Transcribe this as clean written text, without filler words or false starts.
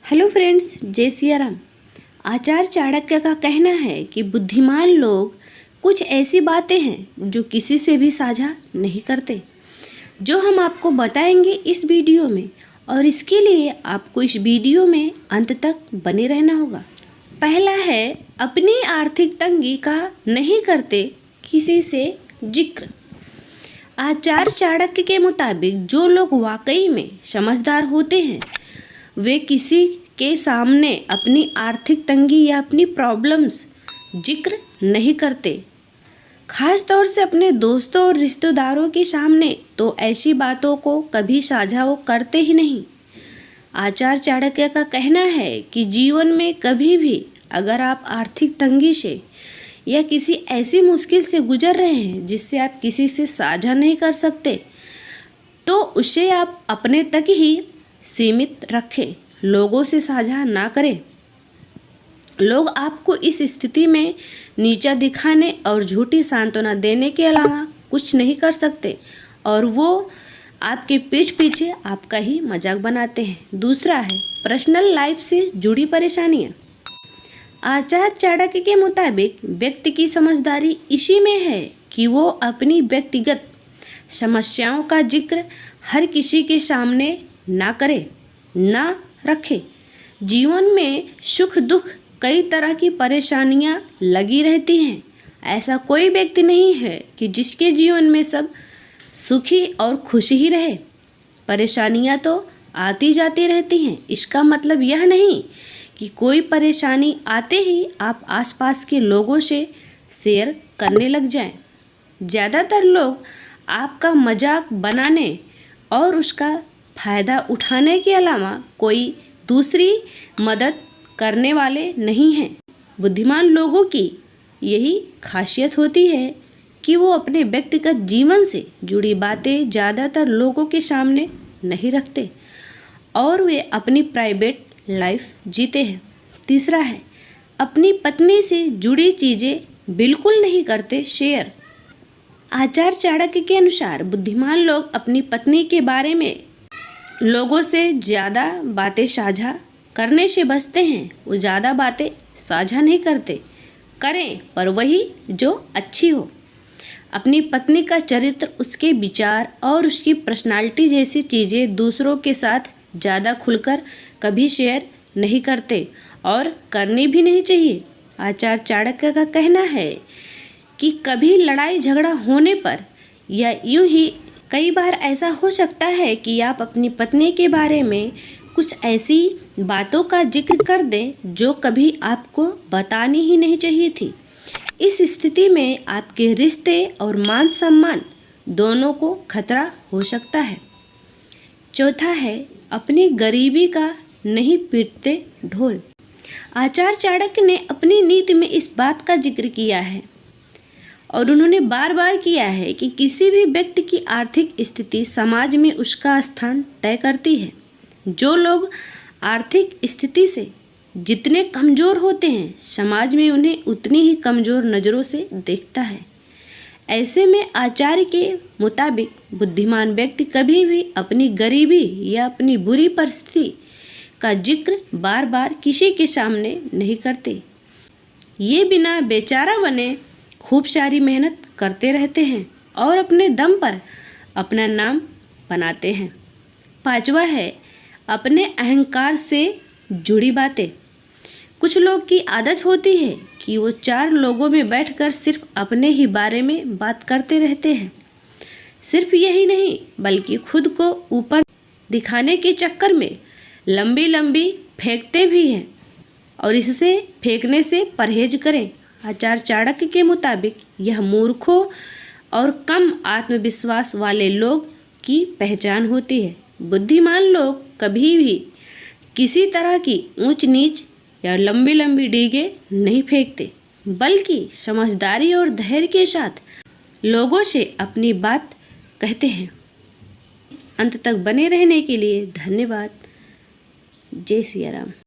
Hello friends, जय सिया राम। आचार्य चाणक्य का कहना है कि बुद्धिमान लोग कुछ ऐसी बातें हैं जो किसी से भी साझा नहीं करते, जो हम आपको बताएंगे इस वीडियो में। और इसके लिए आपको इस वीडियो में अंत तक बने रहना होगा। पहला है, अपनी आर्थिक तंगी का नहीं करते किसी से जिक्र। आचार्य चाणक्य के मुताबिक जो लोग वाकई में समझदार होते हैं वे किसी के सामने अपनी आर्थिक तंगी या अपनी प्रॉब्लम्स जिक्र नहीं करते, खास तौर से अपने दोस्तों और रिश्तेदारों के सामने तो ऐसी बातों को कभी साझा वो करते ही नहीं। आचार्य चाणक्य का कहना है कि जीवन में कभी भी अगर आप आर्थिक तंगी से या किसी ऐसी मुश्किल से गुजर रहे हैं जिससे आप किसी से साझा नहीं कर सकते, तो उसे आप अपने तक ही सीमित रखें, लोगों से साझा ना करें। लोग आपको इस स्थिति में नीचा दिखाने और झूठी सांत्वना देने के अलावा कुछ नहीं कर सकते और वो आपके पीठ पीछे आपका ही मजाक बनाते हैं। दूसरा है, पर्सनल लाइफ से जुड़ी परेशानियां। आचार्य चाणक्य के मुताबिक व्यक्ति की समझदारी इसी में है कि वो अपनी व्यक्तिगत समस्याओं का जिक्र हर किसी के सामने ना करे, ना रखे। जीवन में सुख दुख कई तरह की परेशानियां लगी रहती हैं। ऐसा कोई व्यक्ति नहीं है कि जिसके जीवन में सब सुखी और खुश ही रहे। परेशानियां तो आती जाती रहती हैं। इसका मतलब यह नहीं कि कोई परेशानी आते ही आप आसपास के लोगों से शेयर करने लग जाएं। ज़्यादातर लोग आपका मजाक बनाने और उसका फ़ायदा उठाने के अलावा कोई दूसरी मदद करने वाले नहीं हैं। बुद्धिमान लोगों की यही खासियत होती है कि वो अपने व्यक्तिगत जीवन से जुड़ी बातें ज़्यादातर लोगों के सामने नहीं रखते और वे अपनी प्राइवेट लाइफ जीते हैं। तीसरा है, अपनी पत्नी से जुड़ी चीज़ें बिल्कुल नहीं करते शेयर। आचार्य चाणक्य के अनुसार बुद्धिमान लोग अपनी पत्नी के बारे में लोगों से ज़्यादा बातें साझा करने से बचते हैं। वो ज़्यादा बातें साझा नहीं करते, करें पर वही जो अच्छी हो। अपनी पत्नी का चरित्र, उसके विचार और उसकी पर्सनालिटी जैसी चीज़ें दूसरों के साथ ज़्यादा खुलकर कभी शेयर नहीं करते और करनी भी नहीं चाहिए। आचार्य चाणक्य का कहना है कि कभी लड़ाई झगड़ा होने पर या यूं ही कई बार ऐसा हो सकता है कि आप अपनी पत्नी के बारे में कुछ ऐसी बातों का जिक्र कर दें जो कभी आपको बतानी ही नहीं चाहिए थी। इस स्थिति में आपके रिश्ते और मान सम्मान दोनों को खतरा हो सकता है। चौथा है, अपनी गरीबी का नहीं पीटते ढोल। आचार्य चाणक्य ने अपनी नीति में इस बात का जिक्र किया है और उन्होंने बार बार किया है कि किसी भी व्यक्ति की आर्थिक स्थिति समाज में उसका स्थान तय करती है। जो लोग आर्थिक स्थिति से जितने कमज़ोर होते हैं, समाज में उन्हें उतनी ही कमज़ोर नज़रों से देखता है। ऐसे में आचार्य के मुताबिक बुद्धिमान व्यक्ति कभी भी अपनी गरीबी या अपनी बुरी परिस्थिति का जिक्र बार बार किसी के सामने नहीं करते। ये बिना बेचारा बने खूब सारी मेहनत करते रहते हैं और अपने दम पर अपना नाम बनाते हैं। पांचवा है, अपने अहंकार से जुड़ी बातें। कुछ लोग की आदत होती है कि वो चार लोगों में बैठकर सिर्फ अपने ही बारे में बात करते रहते हैं। सिर्फ यही नहीं बल्कि खुद को ऊपर दिखाने के चक्कर में लंबी लंबी फेंकते भी हैं और इससे फेंकने से परहेज करें। आचार्य चाणक्य के मुताबिक यह मूर्खों और कम आत्मविश्वास वाले लोग की पहचान होती है। बुद्धिमान लोग कभी भी किसी तरह की ऊंच नीच या लंबी लंबी डींगे नहीं फेंकते, बल्कि समझदारी और धैर्य के साथ लोगों से अपनी बात कहते हैं। अंत तक बने रहने के लिए धन्यवाद। जय सिया राम।